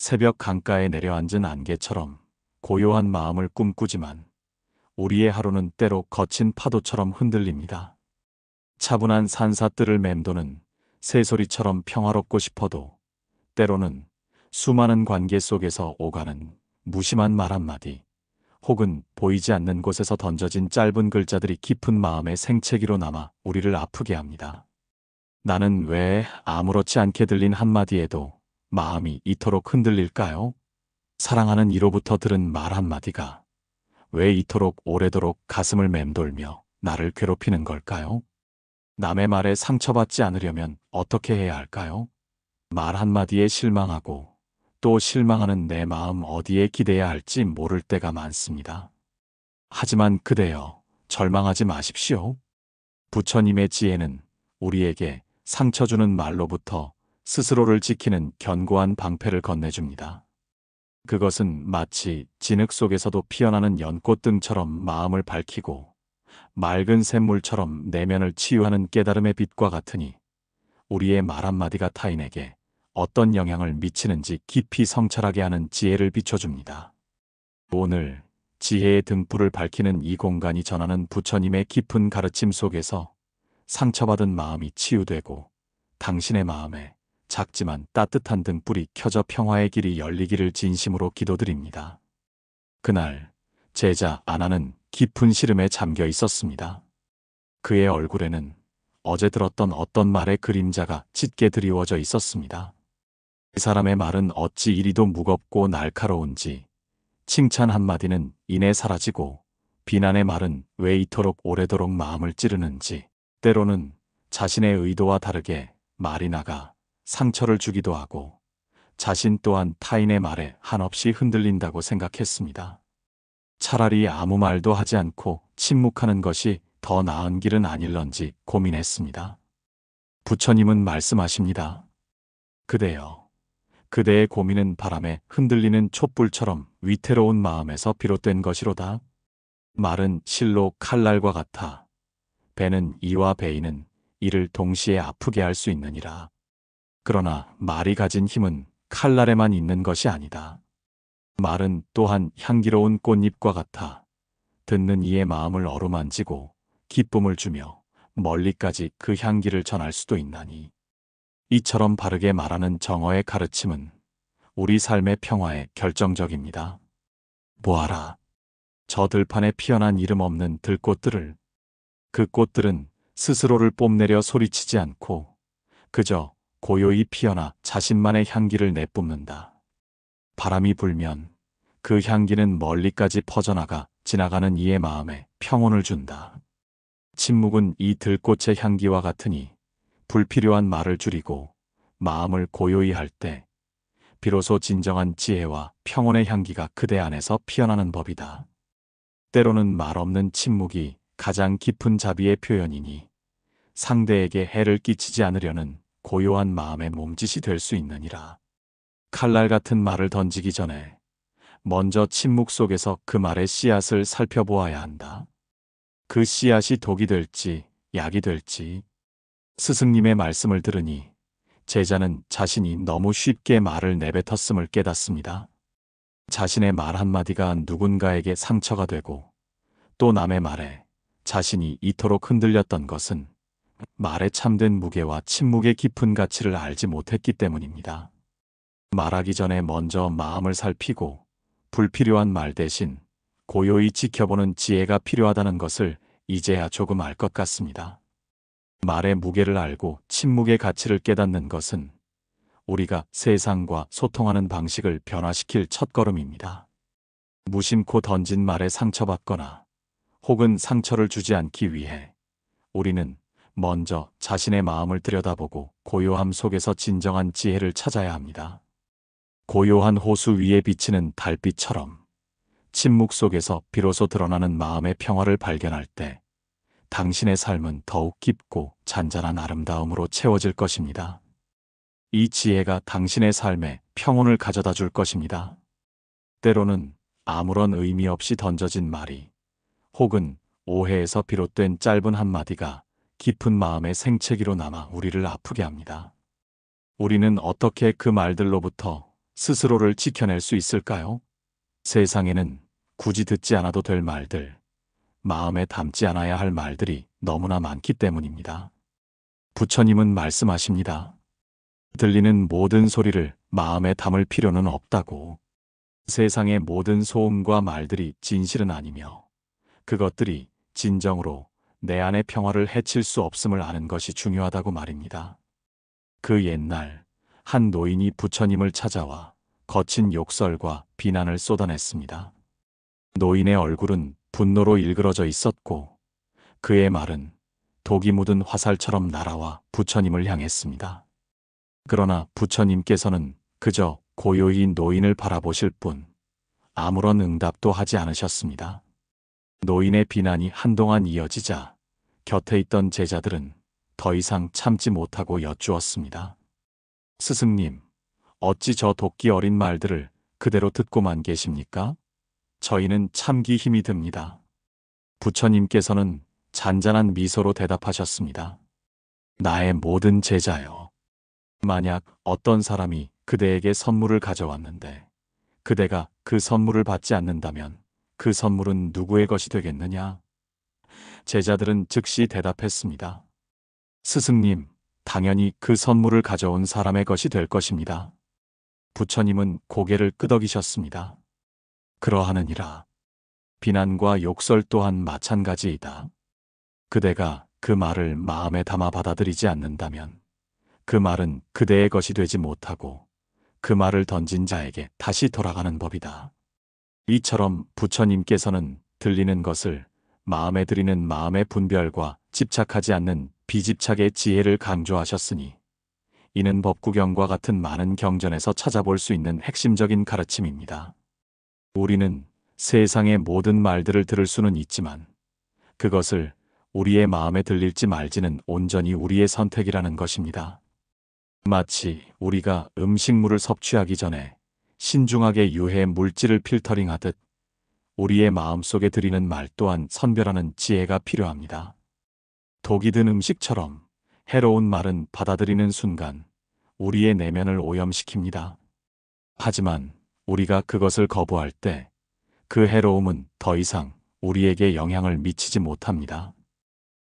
새벽 강가에 내려앉은 안개처럼 고요한 마음을 꿈꾸지만 우리의 하루는 때로 거친 파도처럼 흔들립니다. 차분한 산사뜰을 맴도는 새소리처럼 평화롭고 싶어도 때로는 수많은 관계 속에서 오가는 무심한 말 한마디, 혹은 보이지 않는 곳에서 던져진 짧은 글자들이 깊은 마음의 생채기로 남아 우리를 아프게 합니다. 나는 왜 아무렇지 않게 들린 한마디에도 마음이 이토록 흔들릴까요? 사랑하는 이로부터 들은 말 한마디가 왜 이토록 오래도록 가슴을 맴돌며 나를 괴롭히는 걸까요? 남의 말에 상처받지 않으려면 어떻게 해야 할까요? 말 한마디에 실망하고 또 실망하는 내 마음 어디에 기대야 할지 모를 때가 많습니다. 하지만 그대여, 절망하지 마십시오. 부처님의 지혜는 우리에게 상처 주는 말로부터 스스로를 지키는 견고한 방패를 건네줍니다. 그것은 마치 진흙 속에서도 피어나는 연꽃등처럼 마음을 밝히고 맑은 샘물처럼 내면을 치유하는 깨달음의 빛과 같으니 우리의 말 한마디가 타인에게 어떤 영향을 미치는지 깊이 성찰하게 하는 지혜를 비춰줍니다. 오늘 지혜의 등불을 밝히는 이 공간이 전하는 부처님의 깊은 가르침 속에서 상처받은 마음이 치유되고 당신의 마음에 작지만 따뜻한 등불이 켜져 평화의 길이 열리기를 진심으로 기도드립니다. 그날 제자 아나는 깊은 시름에 잠겨 있었습니다. 그의 얼굴에는 어제 들었던 어떤 말의 그림자가 짙게 드리워져 있었습니다. 그 사람의 말은 어찌 이리도 무겁고 날카로운지, 칭찬 한마디는 이내 사라지고 비난의 말은 왜 이토록 오래도록 마음을 찌르는지, 때로는 자신의 의도와 다르게 말이 나가 상처를 주기도 하고 자신 또한 타인의 말에 한없이 흔들린다고 생각했습니다. 차라리 아무 말도 하지 않고 침묵하는 것이 더 나은 길은 아닐런지 고민했습니다. 부처님은 말씀하십니다. 그대여, 그대의 고민은 바람에 흔들리는 촛불처럼 위태로운 마음에서 비롯된 것이로다. 말은 실로 칼날과 같아 배는 이와 베이는 이를 동시에 아프게 할 수 있느니라. 그러나 말이 가진 힘은 칼날에만 있는 것이 아니다. 말은 또한 향기로운 꽃잎과 같아 듣는 이의 마음을 어루만지고 기쁨을 주며 멀리까지 그 향기를 전할 수도 있나니, 이처럼 바르게 말하는 정어의 가르침은 우리 삶의 평화에 결정적입니다. 보아라, 저 들판에 피어난 이름 없는 들꽃들을. 그 꽃들은 스스로를 뽐내려 소리치지 않고 그저 고요히 피어나 자신만의 향기를 내뿜는다. 바람이 불면 그 향기는 멀리까지 퍼져나가 지나가는 이의 마음에 평온을 준다. 침묵은 이 들꽃의 향기와 같으니 불필요한 말을 줄이고 마음을 고요히 할 때 비로소 진정한 지혜와 평온의 향기가 그대 안에서 피어나는 법이다. 때로는 말 없는 침묵이 가장 깊은 자비의 표현이니 상대에게 해를 끼치지 않으려는 고요한 마음의 몸짓이 될 수 있느니라. 칼날 같은 말을 던지기 전에 먼저 침묵 속에서 그 말의 씨앗을 살펴보아야 한다. 그 씨앗이 독이 될지 약이 될지. 스승님의 말씀을 들으니 제자는 자신이 너무 쉽게 말을 내뱉었음을 깨닫습니다. 자신의 말 한마디가 누군가에게 상처가 되고 또 남의 말에 자신이 이토록 흔들렸던 것은 말의 참된 무게와 침묵의 깊은 가치를 알지 못했기 때문입니다. 말하기 전에 먼저 마음을 살피고 불필요한 말 대신 고요히 지켜보는 지혜가 필요하다는 것을 이제야 조금 알 것 같습니다. 말의 무게를 알고 침묵의 가치를 깨닫는 것은 우리가 세상과 소통하는 방식을 변화시킬 첫걸음입니다. 무심코 던진 말에 상처받거나 혹은 상처를 주지 않기 위해 우리는 먼저 자신의 마음을 들여다보고 고요함 속에서 진정한 지혜를 찾아야 합니다. 고요한 호수 위에 비치는 달빛처럼 침묵 속에서 비로소 드러나는 마음의 평화를 발견할 때 당신의 삶은 더욱 깊고 잔잔한 아름다움으로 채워질 것입니다. 이 지혜가 당신의 삶에 평온을 가져다 줄 것입니다. 때로는 아무런 의미 없이 던져진 말이 혹은 오해에서 비롯된 짧은 한마디가 깊은 마음의 생채기로 남아 우리를 아프게 합니다. 우리는 어떻게 그 말들로부터 스스로를 지켜낼 수 있을까요? 세상에는 굳이 듣지 않아도 될 말들, 마음에 담지 않아야 할 말들이 너무나 많기 때문입니다. 부처님은 말씀하십니다. 들리는 모든 소리를 마음에 담을 필요는 없다고. 세상의 모든 소음과 말들이 진실은 아니며 그것들이 진정으로 내 안의 평화를 해칠 수 없음을 아는 것이 중요하다고 말입니다. 그 옛날 한 노인이 부처님을 찾아와 거친 욕설과 비난을 쏟아냈습니다. 노인의 얼굴은 분노로 일그러져 있었고 그의 말은 독이 묻은 화살처럼 날아와 부처님을 향했습니다. 그러나 부처님께서는 그저 고요히 노인을 바라보실 뿐 아무런 응답도 하지 않으셨습니다. 노인의 비난이 한동안 이어지자 곁에 있던 제자들은 더 이상 참지 못하고 여쭈었습니다. 스승님, 어찌 저 도끼 어린 말들을 그대로 듣고만 계십니까? 저희는 참기 힘이 듭니다. 부처님께서는 잔잔한 미소로 대답하셨습니다. 나의 모든 제자여. 만약 어떤 사람이 그대에게 선물을 가져왔는데 그대가 그 선물을 받지 않는다면 그 선물은 누구의 것이 되겠느냐? 제자들은 즉시 대답했습니다. 스승님, 당연히 그 선물을 가져온 사람의 것이 될 것입니다. 부처님은 고개를 끄덕이셨습니다. 그러하느니라. 비난과 욕설 또한 마찬가지이다. 그대가 그 말을 마음에 담아 받아들이지 않는다면 그 말은 그대의 것이 되지 못하고 그 말을 던진 자에게 다시 돌아가는 법이다. 이처럼 부처님께서는 들리는 것을 마음에 들이는 마음의 분별과 집착하지 않는 비집착의 지혜를 강조하셨으니 이는 법구경과 같은 많은 경전에서 찾아볼 수 있는 핵심적인 가르침입니다. 우리는 세상의 모든 말들을 들을 수는 있지만 그것을 우리의 마음에 들릴지 말지는 온전히 우리의 선택이라는 것입니다. 마치 우리가 음식물을 섭취하기 전에 신중하게 유해 물질을 필터링하듯 우리의 마음속에 들이는 말 또한 선별하는 지혜가 필요합니다. 독이 든 음식처럼 해로운 말은 받아들이는 순간 우리의 내면을 오염시킵니다. 하지만 우리가 그것을 거부할 때 그 해로움은 더 이상 우리에게 영향을 미치지 못합니다.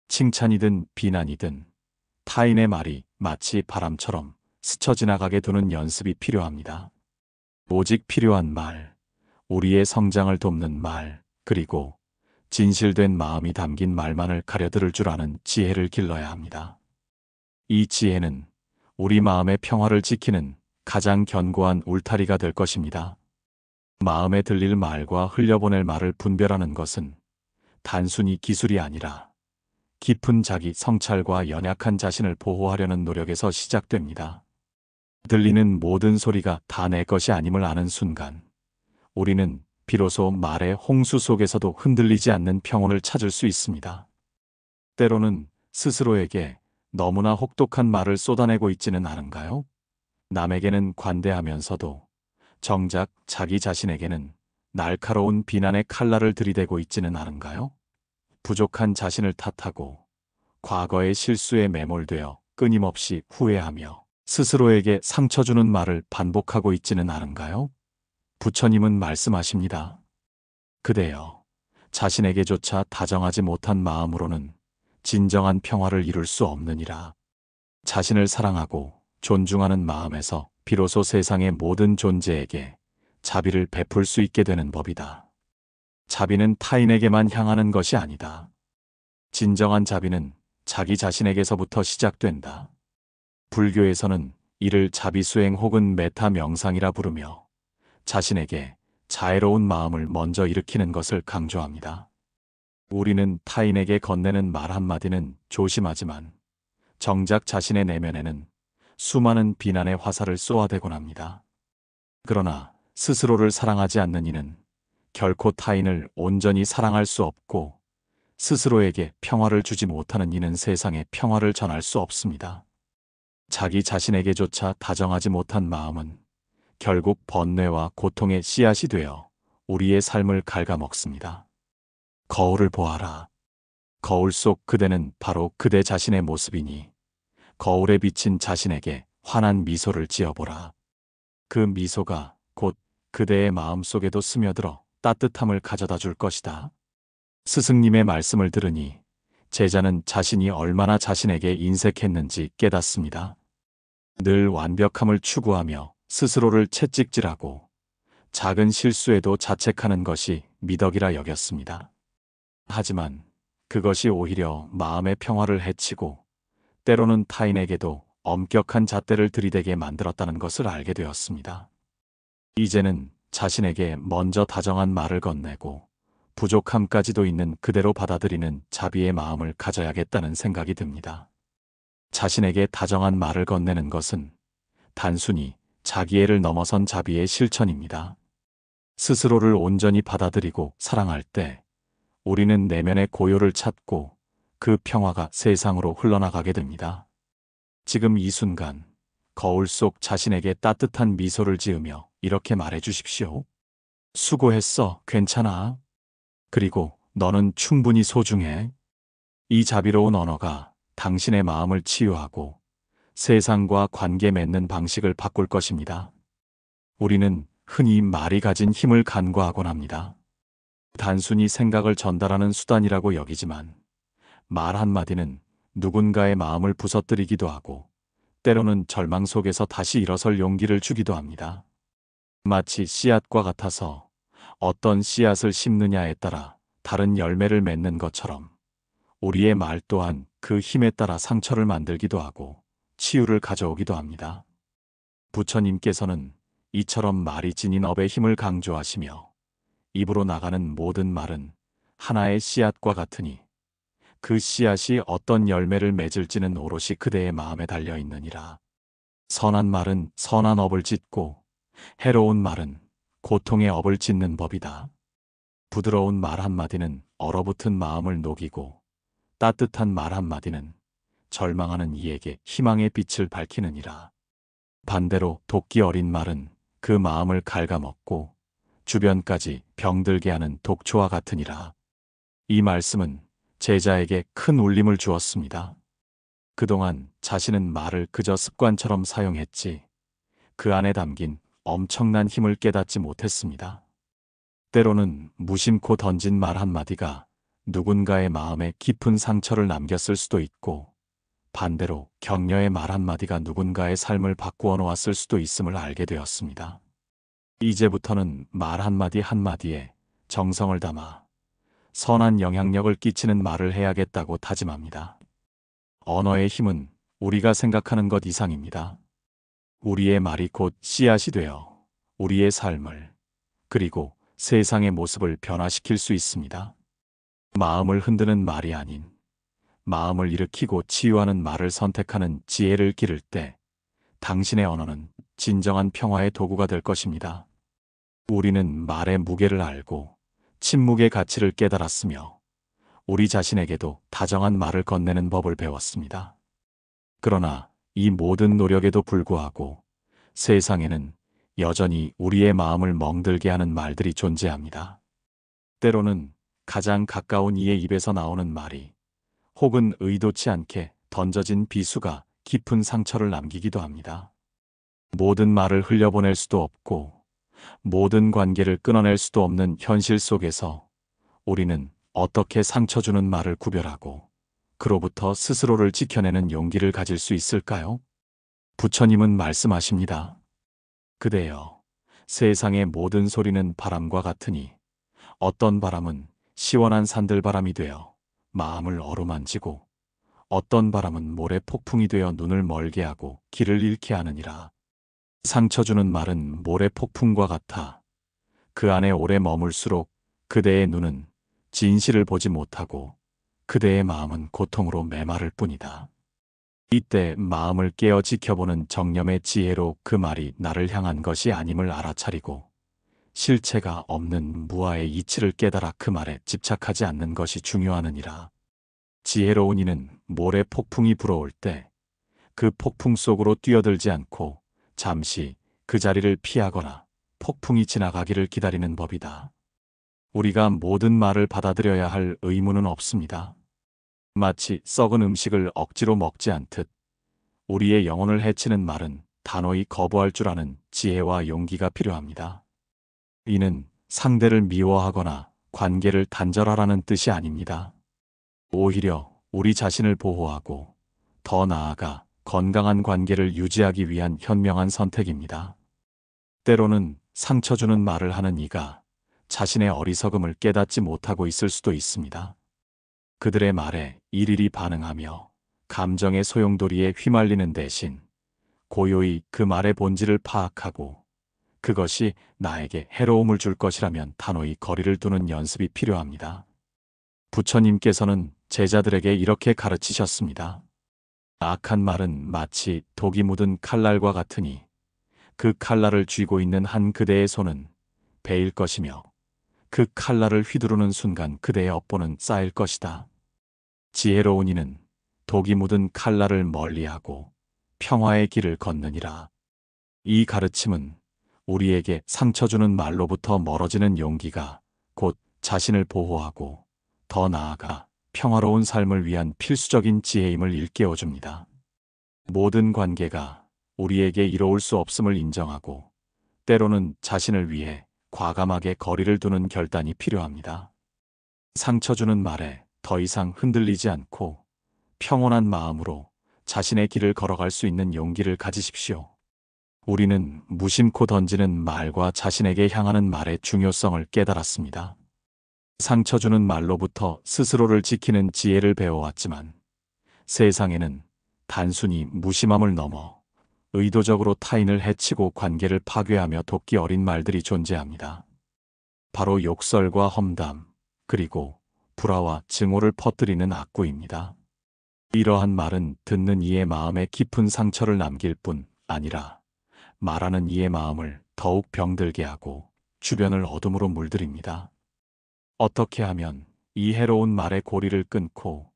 칭찬이든 비난이든 타인의 말이 마치 바람처럼 스쳐 지나가게 두는 연습이 필요합니다. 오직 필요한 말, 우리의 성장을 돕는 말, 그리고 진실된 마음이 담긴 말만을 가려들을 줄 아는 지혜를 길러야 합니다. 이 지혜는 우리 마음의 평화를 지키는 가장 견고한 울타리가 될 것입니다. 마음에 들릴 말과 흘려보낼 말을 분별하는 것은 단순히 기술이 아니라 깊은 자기 성찰과 연약한 자신을 보호하려는 노력에서 시작됩니다. 들리는 모든 소리가 다 내 것이 아님을 아는 순간 우리는 비로소 말의 홍수 속에서도 흔들리지 않는 평온을 찾을 수 있습니다. 때로는 스스로에게 너무나 혹독한 말을 쏟아내고 있지는 않은가요? 남에게는 관대하면서도 정작 자기 자신에게는 날카로운 비난의 칼날을 들이대고 있지는 않은가요? 부족한 자신을 탓하고 과거의 실수에 매몰되어 끊임없이 후회하며 스스로에게 상처 주는 말을 반복하고 있지는 않은가요? 부처님은 말씀하십니다. 그대여, 자신에게조차 다정하지 못한 마음으로는 진정한 평화를 이룰 수 없느니라. 자신을 사랑하고 존중하는 마음에서 비로소 세상의 모든 존재에게 자비를 베풀 수 있게 되는 법이다. 자비는 타인에게만 향하는 것이 아니다. 진정한 자비는 자기 자신에게서부터 시작된다. 불교에서는 이를 자비수행 혹은 메타 명상이라 부르며 자신에게 자애로운 마음을 먼저 일으키는 것을 강조합니다. 우리는 타인에게 건네는 말 한마디는 조심하지만 정작 자신의 내면에는 수많은 비난의 화살을 쏘아대곤 합니다. 그러나 스스로를 사랑하지 않는 이는 결코 타인을 온전히 사랑할 수 없고 스스로에게 평화를 주지 못하는 이는 세상에 평화를 전할 수 없습니다. 자기 자신에게조차 다정하지 못한 마음은 결국 번뇌와 고통의 씨앗이 되어 우리의 삶을 갉아먹습니다. 거울을 보아라. 거울 속 그대는 바로 그대 자신의 모습이니 거울에 비친 자신에게 환한 미소를 지어보라. 그 미소가 곧 그대의 마음속에도 스며들어 따뜻함을 가져다 줄 것이다. 스승님의 말씀을 들으니 제자는 자신이 얼마나 자신에게 인색했는지 깨닫습니다. 늘 완벽함을 추구하며 스스로를 채찍질하고 작은 실수에도 자책하는 것이 미덕이라 여겼습니다. 하지만 그것이 오히려 마음의 평화를 해치고 때로는 타인에게도 엄격한 잣대를 들이대게 만들었다는 것을 알게 되었습니다. 이제는 자신에게 먼저 다정한 말을 건네고 부족함까지도 있는 그대로 받아들이는 자비의 마음을 가져야겠다는 생각이 듭니다. 자신에게 다정한 말을 건네는 것은 단순히 자기애를 넘어선 자비의 실천입니다. 스스로를 온전히 받아들이고 사랑할 때 우리는 내면의 고요를 찾고 그 평화가 세상으로 흘러나가게 됩니다. 지금 이 순간 거울 속 자신에게 따뜻한 미소를 지으며 이렇게 말해 주십시오. 수고했어, 괜찮아. 그리고 너는 충분히 소중해. 이 자비로운 언어가 당신의 마음을 치유하고 세상과 관계 맺는 방식을 바꿀 것입니다. 우리는 흔히 말이 가진 힘을 간과하곤 합니다. 단순히 생각을 전달하는 수단이라고 여기지만 말 한마디는 누군가의 마음을 부서뜨리기도 하고 때로는 절망 속에서 다시 일어설 용기를 주기도 합니다. 마치 씨앗과 같아서 어떤 씨앗을 심느냐에 따라 다른 열매를 맺는 것처럼 우리의 말 또한 그 힘에 따라 상처를 만들기도 하고 치유를 가져오기도 합니다. 부처님께서는 이처럼 말이 지닌 업의 힘을 강조하시며 입으로 나가는 모든 말은 하나의 씨앗과 같으니 그 씨앗이 어떤 열매를 맺을지는 오롯이 그대의 마음에 달려 있느니라. 선한 말은 선한 업을 짓고 해로운 말은 고통의 업을 짓는 법이다. 부드러운 말 한마디는 얼어붙은 마음을 녹이고 따뜻한 말 한마디는 절망하는 이에게 희망의 빛을 밝히느니라. 반대로 도끼 어린 말은 그 마음을 갉아먹고 주변까지 병들게 하는 독초와 같으니라. 이 말씀은 제자에게 큰 울림을 주었습니다. 그동안 자신은 말을 그저 습관처럼 사용했지 그 안에 담긴 엄청난 힘을 깨닫지 못했습니다. 때로는 무심코 던진 말 한마디가 누군가의 마음에 깊은 상처를 남겼을 수도 있고 반대로 격려의 말 한마디가 누군가의 삶을 바꾸어 놓았을 수도 있음을 알게 되었습니다. 이제부터는 말 한마디 한마디에 정성을 담아 선한 영향력을 끼치는 말을 해야겠다고 다짐합니다. 언어의 힘은 우리가 생각하는 것 이상입니다. 우리의 말이 곧 씨앗이 되어 우리의 삶을 그리고 세상의 모습을 변화시킬 수 있습니다. 마음을 흔드는 말이 아닌 마음을 일으키고 치유하는 말을 선택하는 지혜를 기를 때 당신의 언어는 진정한 평화의 도구가 될 것입니다. 우리는 말의 무게를 알고 침묵의 가치를 깨달았으며 우리 자신에게도 다정한 말을 건네는 법을 배웠습니다. 그러나 이 모든 노력에도 불구하고 세상에는 여전히 우리의 마음을 멍들게 하는 말들이 존재합니다. 때로는 가장 가까운 이의 입에서 나오는 말이 혹은 의도치 않게 던져진 비수가 깊은 상처를 남기기도 합니다. 모든 말을 흘려보낼 수도 없고 모든 관계를 끊어낼 수도 없는 현실 속에서 우리는 어떻게 상처 주는 말을 구별하고 그로부터 스스로를 지켜내는 용기를 가질 수 있을까요? 부처님은 말씀하십니다. 그대여, 세상의 모든 소리는 바람과 같으니 어떤 바람은 시원한 산들바람이 되어 마음을 어루만지고 어떤 바람은 모래 폭풍이 되어 눈을 멀게 하고 길을 잃게 하느니라. 상처 주는 말은 모래 폭풍과 같아 그 안에 오래 머물수록 그대의 눈은 진실을 보지 못하고 그대의 마음은 고통으로 메마를 뿐이다. 이때 마음을 깨어 지켜보는 정념의 지혜로 그 말이 나를 향한 것이 아님을 알아차리고 실체가 없는 무아의 이치를 깨달아 그 말에 집착하지 않는 것이 중요하느니라. 지혜로운 이는 모래 폭풍이 불어올 때 그 폭풍 속으로 뛰어들지 않고 잠시 그 자리를 피하거나 폭풍이 지나가기를 기다리는 법이다. 우리가 모든 말을 받아들여야 할 의무는 없습니다. 마치 썩은 음식을 억지로 먹지 않듯 우리의 영혼을 해치는 말은 단호히 거부할 줄 아는 지혜와 용기가 필요합니다. 이는 상대를 미워하거나 관계를 단절하라는 뜻이 아닙니다. 오히려 우리 자신을 보호하고 더 나아가 건강한 관계를 유지하기 위한 현명한 선택입니다. 때로는 상처 주는 말을 하는 이가 자신의 어리석음을 깨닫지 못하고 있을 수도 있습니다. 그들의 말에 일일이 반응하며 감정의 소용돌이에 휘말리는 대신 고요히 그 말의 본질을 파악하고 그것이 나에게 해로움을 줄 것이라면 단호히 거리를 두는 연습이 필요합니다. 부처님께서는 제자들에게 이렇게 가르치셨습니다. 악한 말은 마치 독이 묻은 칼날과 같으니 그 칼날을 쥐고 있는 한 그대의 손은 베일 것이며 그 칼날을 휘두르는 순간 그대의 업보는 쌓일 것이다. 지혜로운 이는 독이 묻은 칼날을 멀리하고 평화의 길을 걷느니라. 이 가르침은 우리에게 상처 주는 말로부터 멀어지는 용기가 곧 자신을 보호하고 더 나아가 평화로운 삶을 위한 필수적인 지혜임을 일깨워줍니다. 모든 관계가 우리에게 이로울 수 없음을 인정하고 때로는 자신을 위해 과감하게 거리를 두는 결단이 필요합니다. 상처 주는 말에 더 이상 흔들리지 않고 평온한 마음으로 자신의 길을 걸어갈 수 있는 용기를 가지십시오. 우리는 무심코 던지는 말과 자신에게 향하는 말의 중요성을 깨달았습니다. 상처 주는 말로부터 스스로를 지키는 지혜를 배워왔지만 세상에는 단순히 무심함을 넘어 의도적으로 타인을 해치고 관계를 파괴하며 돕기 어린 말들이 존재합니다. 바로 욕설과 험담, 그리고 불화와 증오를 퍼뜨리는 악구입니다. 이러한 말은 듣는 이의 마음에 깊은 상처를 남길 뿐 아니라 말하는 이의 마음을 더욱 병들게 하고 주변을 어둠으로 물들입니다. 어떻게 하면 이 해로운 말의 고리를 끊고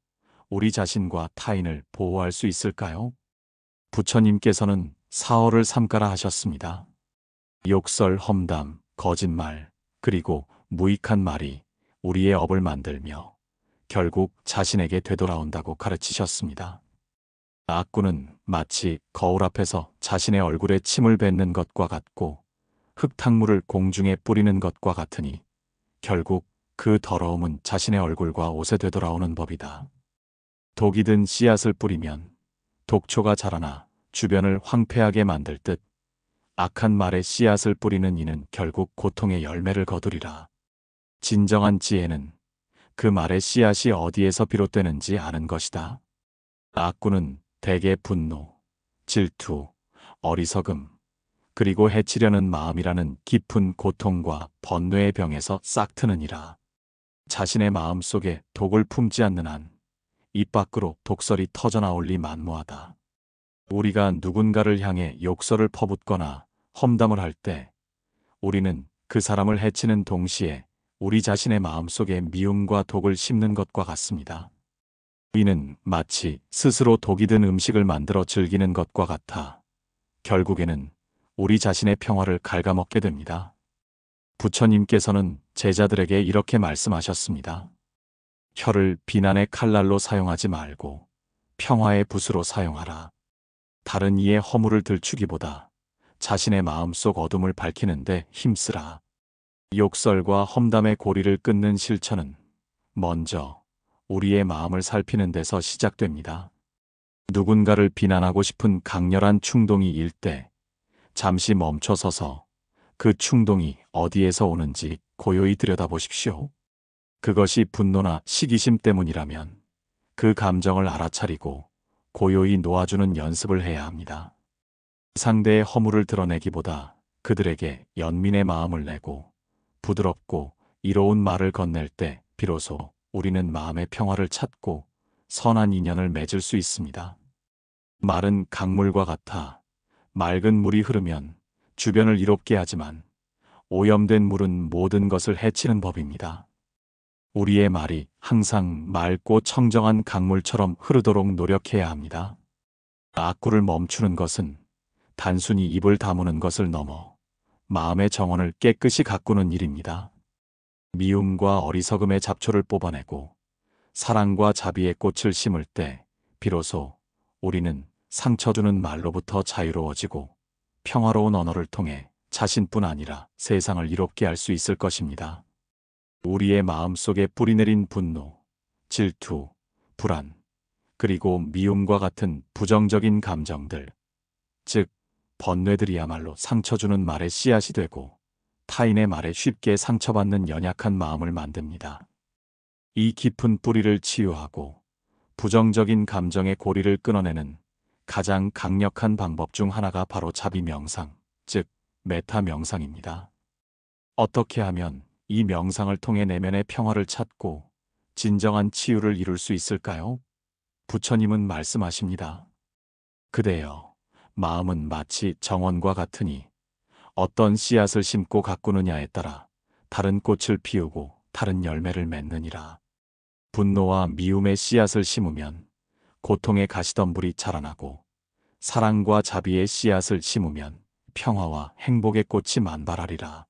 우리 자신과 타인을 보호할 수 있을까요? 부처님께서는 사어를 삼가라 하셨습니다. 욕설, 험담, 거짓말, 그리고 무익한 말이 우리의 업을 만들며 결국 자신에게 되돌아온다고 가르치셨습니다. 악구는 마치 거울 앞에서 자신의 얼굴에 침을 뱉는 것과 같고 흙탕물을 공중에 뿌리는 것과 같으니 결국 그 더러움은 자신의 얼굴과 옷에 되돌아오는 법이다. 독이 든 씨앗을 뿌리면 독초가 자라나 주변을 황폐하게 만들 듯 악한 말에 씨앗을 뿌리는 이는 결국 고통의 열매를 거두리라. 진정한 지혜는 그 말의 씨앗이 어디에서 비롯되는지 아는 것이다. 악구는 대개 분노, 질투, 어리석음, 그리고 해치려는 마음이라는 깊은 고통과 번뇌의 병에서 싹트느니라. 자신의 마음 속에 독을 품지 않는 한 입 밖으로 독설이 터져나올리 만무하다. 우리가 누군가를 향해 욕설을 퍼붓거나 험담을 할 때 우리는 그 사람을 해치는 동시에 우리 자신의 마음 속에 미움과 독을 심는 것과 같습니다. 이는 마치 스스로 독이 든 음식을 만들어 즐기는 것과 같아 결국에는 우리 자신의 평화를 갉아먹게 됩니다. 부처님께서는 제자들에게 이렇게 말씀하셨습니다. 혀를 비난의 칼날로 사용하지 말고 평화의 붓으로 사용하라. 다른 이의 허물을 들추기보다 자신의 마음속 어둠을 밝히는데 힘쓰라. 욕설과 험담의 고리를 끊는 실천은 먼저 우리의 마음을 살피는 데서 시작됩니다. 누군가를 비난하고 싶은 강렬한 충동이 일 때 잠시 멈춰서서 그 충동이 어디에서 오는지 고요히 들여다보십시오. 그것이 분노나 시기심 때문이라면 그 감정을 알아차리고 고요히 놓아주는 연습을 해야 합니다. 상대의 허물을 드러내기보다 그들에게 연민의 마음을 내고 부드럽고 이로운 말을 건넬 때 비로소 우리는 마음의 평화를 찾고 선한 인연을 맺을 수 있습니다. 말은 강물과 같아 맑은 물이 흐르면 주변을 이롭게 하지만 오염된 물은 모든 것을 해치는 법입니다. 우리의 말이 항상 맑고 청정한 강물처럼 흐르도록 노력해야 합니다. 악구를 멈추는 것은 단순히 입을 다무는 것을 넘어 마음의 정원을 깨끗이 가꾸는 일입니다. 미움과 어리석음의 잡초를 뽑아내고 사랑과 자비의 꽃을 심을 때 비로소 우리는 상처 주는 말로부터 자유로워지고 평화로운 언어를 통해 자신뿐 아니라 세상을 이롭게 할 수 있을 것입니다. 우리의 마음속에 뿌리내린 분노, 질투, 불안, 그리고 미움과 같은 부정적인 감정들, 즉 번뇌들이야말로 상처 주는 말의 씨앗이 되고 타인의 말에 쉽게 상처받는 연약한 마음을 만듭니다. 이 깊은 뿌리를 치유하고 부정적인 감정의 고리를 끊어내는 가장 강력한 방법 중 하나가 바로 자비 명상, 즉 메타 명상입니다. 어떻게 하면 이 명상을 통해 내면의 평화를 찾고 진정한 치유를 이룰 수 있을까요? 부처님은 말씀하십니다. 그대여, 마음은 마치 정원과 같으니 어떤 씨앗을 심고 가꾸느냐에 따라 다른 꽃을 피우고 다른 열매를 맺느니라. 분노와 미움의 씨앗을 심으면 고통의 가시덤불이 자라나고 사랑과 자비의 씨앗을 심으면 평화와 행복의 꽃이 만발하리라.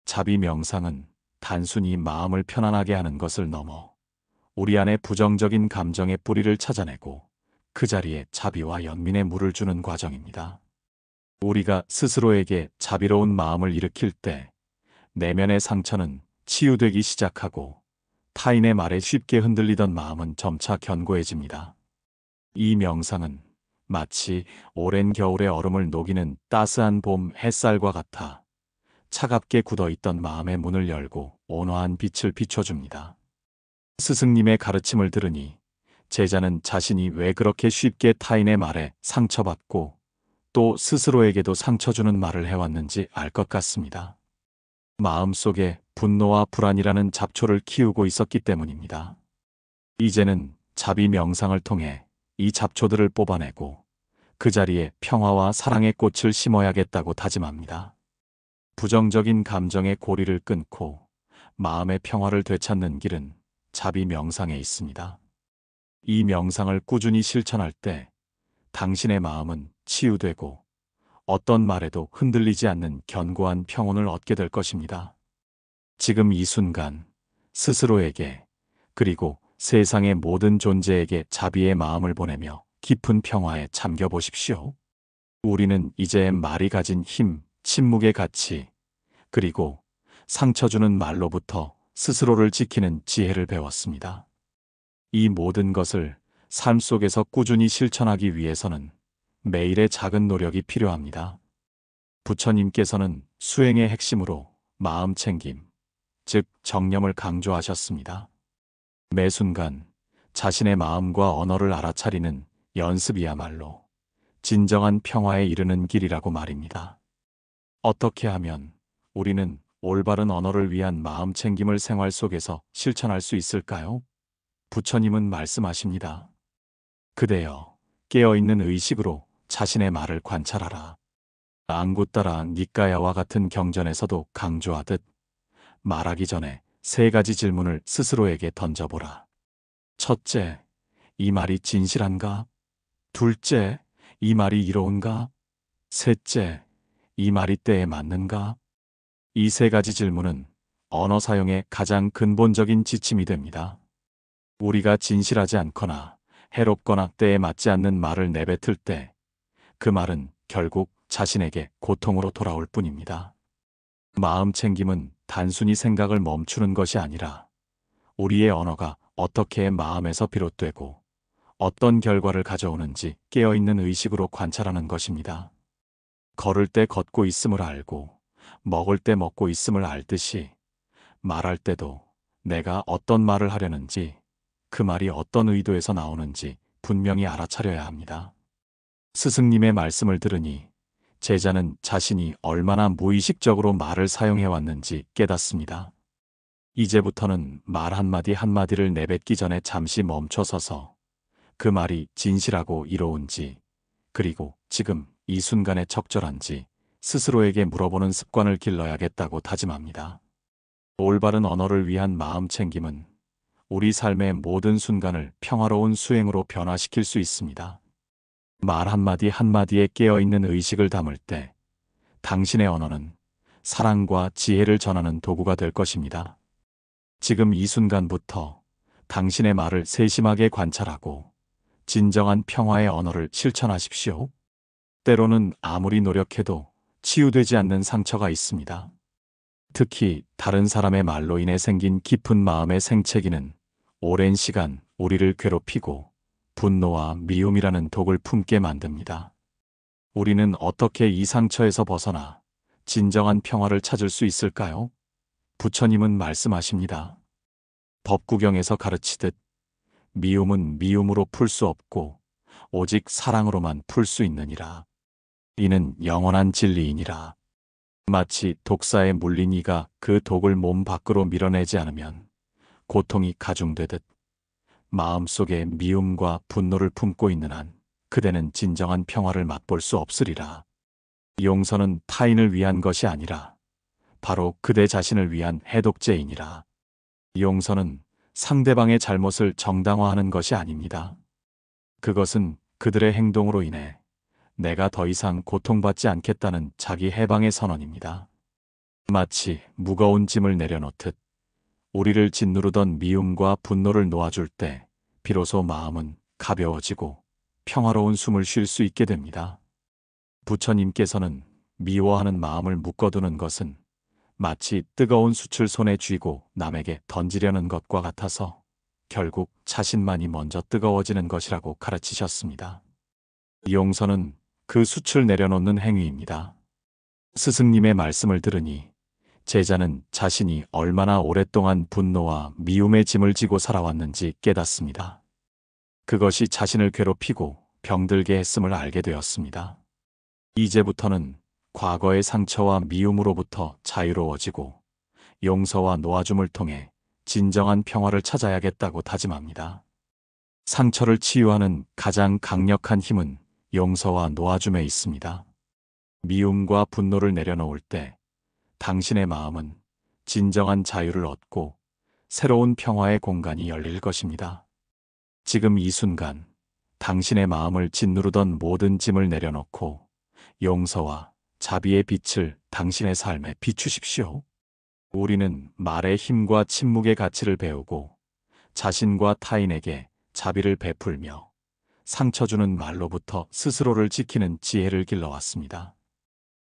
자비 명상은 단순히 마음을 편안하게 하는 것을 넘어 우리 안의 부정적인 감정의 뿌리를 찾아내고 그 자리에 자비와 연민의 물을 주는 과정입니다. 우리가 스스로에게 자비로운 마음을 일으킬 때 내면의 상처는 치유되기 시작하고 타인의 말에 쉽게 흔들리던 마음은 점차 견고해집니다. 이 명상은 마치 오랜 겨울의 얼음을 녹이는 따스한 봄 햇살과 같아 차갑게 굳어있던 마음의 문을 열고 온화한 빛을 비춰줍니다. 스승님의 가르침을 들으니 제자는 자신이 왜 그렇게 쉽게 타인의 말에 상처받고 또 스스로에게도 상처 주는 말을 해왔는지 알 것 같습니다. 마음속에 분노와 불안이라는 잡초를 키우고 있었기 때문입니다. 이제는 자비 명상을 통해 이 잡초들을 뽑아내고 그 자리에 평화와 사랑의 꽃을 심어야겠다고 다짐합니다. 부정적인 감정의 고리를 끊고 마음의 평화를 되찾는 길은 자비 명상에 있습니다. 이 명상을 꾸준히 실천할 때 당신의 마음은 치유되고 어떤 말에도 흔들리지 않는 견고한 평온을 얻게 될 것입니다. 지금 이 순간 스스로에게 그리고 세상의 모든 존재에게 자비의 마음을 보내며 깊은 평화에 잠겨 보십시오. 우리는 이제 말이 가진 힘, 침묵의 가치, 그리고 상처 주는 말로부터 스스로를 지키는 지혜를 배웠습니다. 이 모든 것을 삶 속에서 꾸준히 실천하기 위해서는 매일의 작은 노력이 필요합니다. 부처님께서는 수행의 핵심으로 마음 챙김, 즉 정념을 강조하셨습니다. 매 순간 자신의 마음과 언어를 알아차리는 연습이야말로 진정한 평화에 이르는 길이라고 말입니다. 어떻게 하면 우리는 올바른 언어를 위한 마음 챙김을 생활 속에서 실천할 수 있을까요? 부처님은 말씀하십니다. 그대여, 깨어있는 의식으로 자신의 말을 관찰하라. 앙구따라 니까야와 같은 경전에서도 강조하듯 말하기 전에 3가지 질문을 스스로에게 던져보라. 첫째, 이 말이 진실한가? 둘째, 이 말이 이로운가? 셋째, 이 말이 때에 맞는가? 이 3가지 질문은 언어 사용의 가장 근본적인 지침이 됩니다. 우리가 진실하지 않거나 해롭거나 때에 맞지 않는 말을 내뱉을 때 그 말은 결국 자신에게 고통으로 돌아올 뿐입니다. 마음 챙김은 단순히 생각을 멈추는 것이 아니라 우리의 언어가 어떻게 마음에서 비롯되고 어떤 결과를 가져오는지 깨어있는 의식으로 관찰하는 것입니다. 걸을 때 걷고 있음을 알고 먹을 때 먹고 있음을 알듯이 말할 때도 내가 어떤 말을 하려는지 그 말이 어떤 의도에서 나오는지 분명히 알아차려야 합니다. 스승님의 말씀을 들으니 제자는 자신이 얼마나 무의식적으로 말을 사용해왔는지 깨닫습니다. 이제부터는 말 한마디 한마디를 내뱉기 전에 잠시 멈춰서서 그 말이 진실하고 이로운지 그리고 지금 이 순간에 적절한지 스스로에게 물어보는 습관을 길러야겠다고 다짐합니다. 올바른 언어를 위한 마음 챙김은 우리 삶의 모든 순간을 평화로운 수행으로 변화시킬 수 있습니다. 말 한마디 한마디에 깨어있는 의식을 담을 때 당신의 언어는 사랑과 지혜를 전하는 도구가 될 것입니다. 지금 이 순간부터 당신의 말을 세심하게 관찰하고 진정한 평화의 언어를 실천하십시오. 때로는 아무리 노력해도 치유되지 않는 상처가 있습니다. 특히 다른 사람의 말로 인해 생긴 깊은 마음의 생채기는 오랜 시간 우리를 괴롭히고 분노와 미움이라는 독을 품게 만듭니다. 우리는 어떻게 이 상처에서 벗어나 진정한 평화를 찾을 수 있을까요? 부처님은 말씀하십니다. 법구경에서 가르치듯 미움은 미움으로 풀 수 없고 오직 사랑으로만 풀 수 있느니라. 이는 영원한 진리이니라. 마치 독사에 물린 이가 그 독을 몸 밖으로 밀어내지 않으면 고통이 가중되듯 마음속에 미움과 분노를 품고 있는 한 그대는 진정한 평화를 맛볼 수 없으리라. 용서는 타인을 위한 것이 아니라 바로 그대 자신을 위한 해독제이니라. 용서는 상대방의 잘못을 정당화하는 것이 아닙니다. 그것은 그들의 행동으로 인해 내가 더 이상 고통받지 않겠다는 자기 해방의 선언입니다. 마치 무거운 짐을 내려놓듯 우리를 짓누르던 미움과 분노를 놓아줄 때 비로소 마음은 가벼워지고 평화로운 숨을 쉴 수 있게 됩니다. 부처님께서는 미워하는 마음을 묶어두는 것은 마치 뜨거운 숯을 손에 쥐고 남에게 던지려는 것과 같아서 결국 자신만이 먼저 뜨거워지는 것이라고 가르치셨습니다. 용서는 그 숯을 내려놓는 행위입니다. 스승님의 말씀을 들으니 제자는 자신이 얼마나 오랫동안 분노와 미움의 짐을 지고 살아왔는지 깨닫습니다. 그것이 자신을 괴롭히고 병들게 했음을 알게 되었습니다. 이제부터는 과거의 상처와 미움으로부터 자유로워지고 용서와 놓아줌을 통해 진정한 평화를 찾아야겠다고 다짐합니다. 상처를 치유하는 가장 강력한 힘은 용서와 놓아줌에 있습니다. 미움과 분노를 내려놓을 때 당신의 마음은 진정한 자유를 얻고 새로운 평화의 공간이 열릴 것입니다. 지금 이 순간 당신의 마음을 짓누르던 모든 짐을 내려놓고 용서와 자비의 빛을 당신의 삶에 비추십시오. 우리는 말의 힘과 침묵의 가치를 배우고 자신과 타인에게 자비를 베풀며 상처 주는 말로부터 스스로를 지키는 지혜를 길러왔습니다.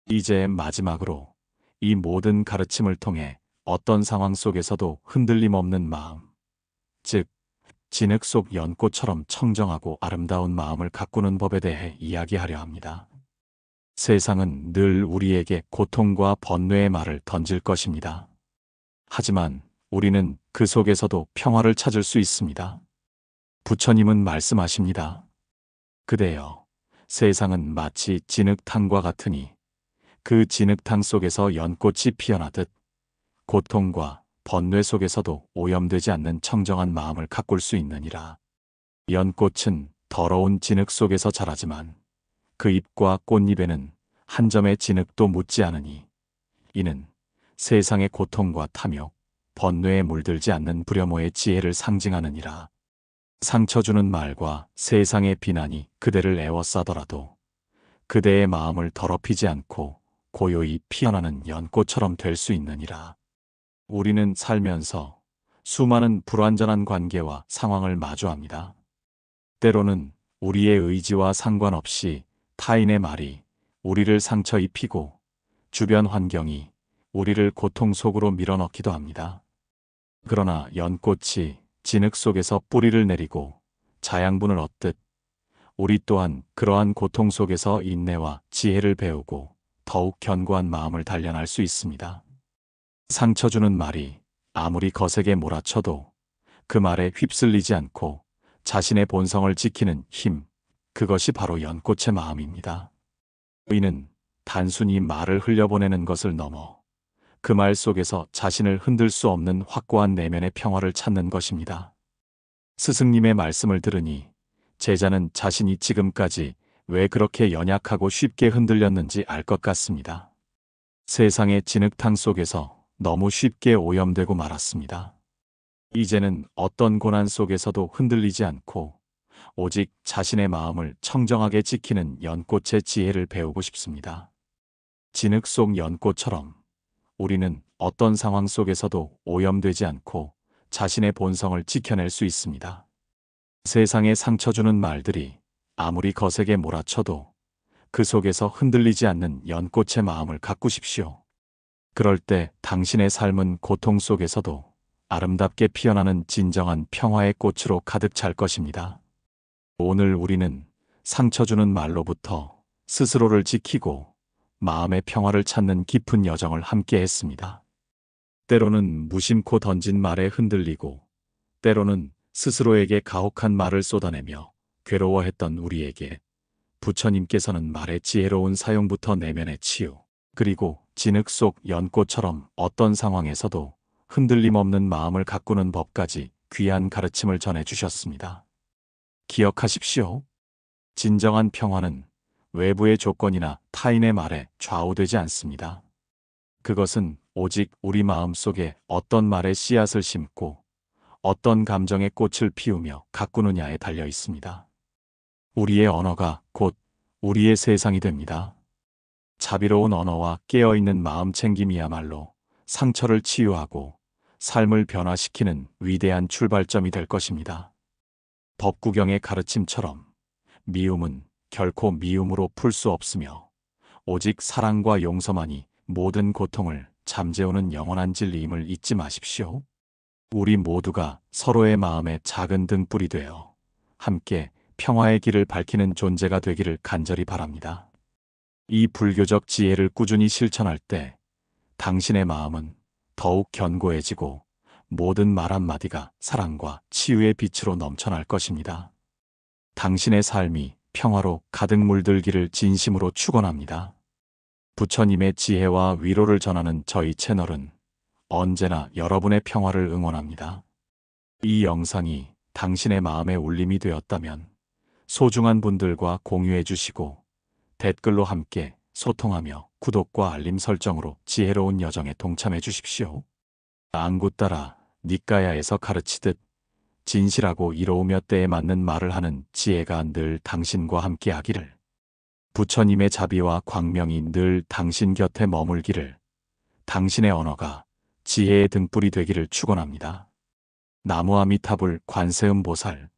이제 마지막으로 이 모든 가르침을 통해 어떤 상황 속에서도 흔들림 없는 마음, 즉 진흙 속 연꽃처럼 청정하고 아름다운 마음을 가꾸는 법에 대해 이야기하려 합니다. 세상은 늘 우리에게 고통과 번뇌의 말을 던질 것입니다. 하지만 우리는 그 속에서도 평화를 찾을 수 있습니다. 부처님은 말씀하십니다. 그대여, 세상은 마치 진흙탕과 같으니 그 진흙탕 속에서 연꽃이 피어나듯 고통과 번뇌 속에서도 오염되지 않는 청정한 마음을 가꿀 수 있느니라. 연꽃은 더러운 진흙 속에서 자라지만 그 잎과 꽃잎에는 한 점의 진흙도 묻지 않으니 이는 세상의 고통과 탐욕, 번뇌에 물들지 않는 불효모의 지혜를 상징하느니라. 상처 주는 말과 세상의 비난이 그대를 애워싸더라도 그대의 마음을 더럽히지 않고 고요히 피어나는 연꽃처럼 될 수 있느니라. 우리는 살면서 수많은 불완전한 관계와 상황을 마주합니다. 때로는 우리의 의지와 상관없이 타인의 말이 우리를 상처 입히고 주변 환경이 우리를 고통 속으로 밀어넣기도 합니다. 그러나 연꽃이 진흙 속에서 뿌리를 내리고 자양분을 얻듯 우리 또한 그러한 고통 속에서 인내와 지혜를 배우고 더욱 견고한 마음을 단련할 수 있습니다. 상처 주는 말이 아무리 거세게 몰아쳐도 그 말에 휩쓸리지 않고 자신의 본성을 지키는 힘, 그것이 바로 연꽃의 마음입니다. 이는 단순히 말을 흘려보내는 것을 넘어 그 말 속에서 자신을 흔들 수 없는 확고한 내면의 평화를 찾는 것입니다. 스승님의 말씀을 들으니 제자는 자신이 지금까지 왜 그렇게 연약하고 쉽게 흔들렸는지 알 것 같습니다. 세상의 진흙탕 속에서 너무 쉽게 오염되고 말았습니다. 이제는 어떤 고난 속에서도 흔들리지 않고 오직 자신의 마음을 청정하게 지키는 연꽃의 지혜를 배우고 싶습니다. 진흙 속 연꽃처럼 우리는 어떤 상황 속에서도 오염되지 않고 자신의 본성을 지켜낼 수 있습니다. 세상에 상처 주는 말들이 아무리 거세게 몰아쳐도 그 속에서 흔들리지 않는 연꽃의 마음을 가꾸십시오. 그럴 때 당신의 삶은 고통 속에서도 아름답게 피어나는 진정한 평화의 꽃으로 가득 찰 것입니다. 오늘 우리는 상처 주는 말로부터 스스로를 지키고 마음의 평화를 찾는 깊은 여정을 함께 했습니다. 때로는 무심코 던진 말에 흔들리고, 때로는 스스로에게 가혹한 말을 쏟아내며 괴로워했던 우리에게 부처님께서는 말의 지혜로운 사용부터 내면의 치유, 그리고 진흙 속 연꽃처럼 어떤 상황에서도 흔들림 없는 마음을 가꾸는 법까지 귀한 가르침을 전해주셨습니다. 기억하십시오. 진정한 평화는 외부의 조건이나 타인의 말에 좌우되지 않습니다. 그것은 오직 우리 마음 속에 어떤 말의 씨앗을 심고 어떤 감정의 꽃을 피우며 가꾸느냐에 달려 있습니다. 우리의 언어가 곧 우리의 세상이 됩니다. 자비로운 언어와 깨어있는 마음 챙김이야말로 상처를 치유하고 삶을 변화시키는 위대한 출발점이 될 것입니다. 법구경의 가르침처럼 미움은 결코 미움으로 풀 수 없으며 오직 사랑과 용서만이 모든 고통을 잠재우는 영원한 진리임을 잊지 마십시오. 우리 모두가 서로의 마음에 작은 등불이 되어 함께 평화의 길을 밝히는 존재가 되기를 간절히 바랍니다. 이 불교적 지혜를 꾸준히 실천할 때 당신의 마음은 더욱 견고해지고 모든 말 한마디가 사랑과 치유의 빛으로 넘쳐날 것입니다. 당신의 삶이 평화로 가득 물들기를 진심으로 축원합니다. 부처님의 지혜와 위로를 전하는 저희 채널은 언제나 여러분의 평화를 응원합니다. 이 영상이 당신의 마음의 울림이 되었다면 소중한 분들과 공유해 주시고 댓글로 함께 소통하며 구독과 알림 설정으로 지혜로운 여정에 동참해 주십시오. 앙구따라 니까야에서 가르치듯 진실하고 이로우며 때에 맞는 말을 하는 지혜가 늘 당신과 함께 하기를. 부처님의 자비와 광명이 늘 당신 곁에 머물기를. 당신의 언어가 지혜의 등불이 되기를 축원합니다. 나무아미타불 관세음보살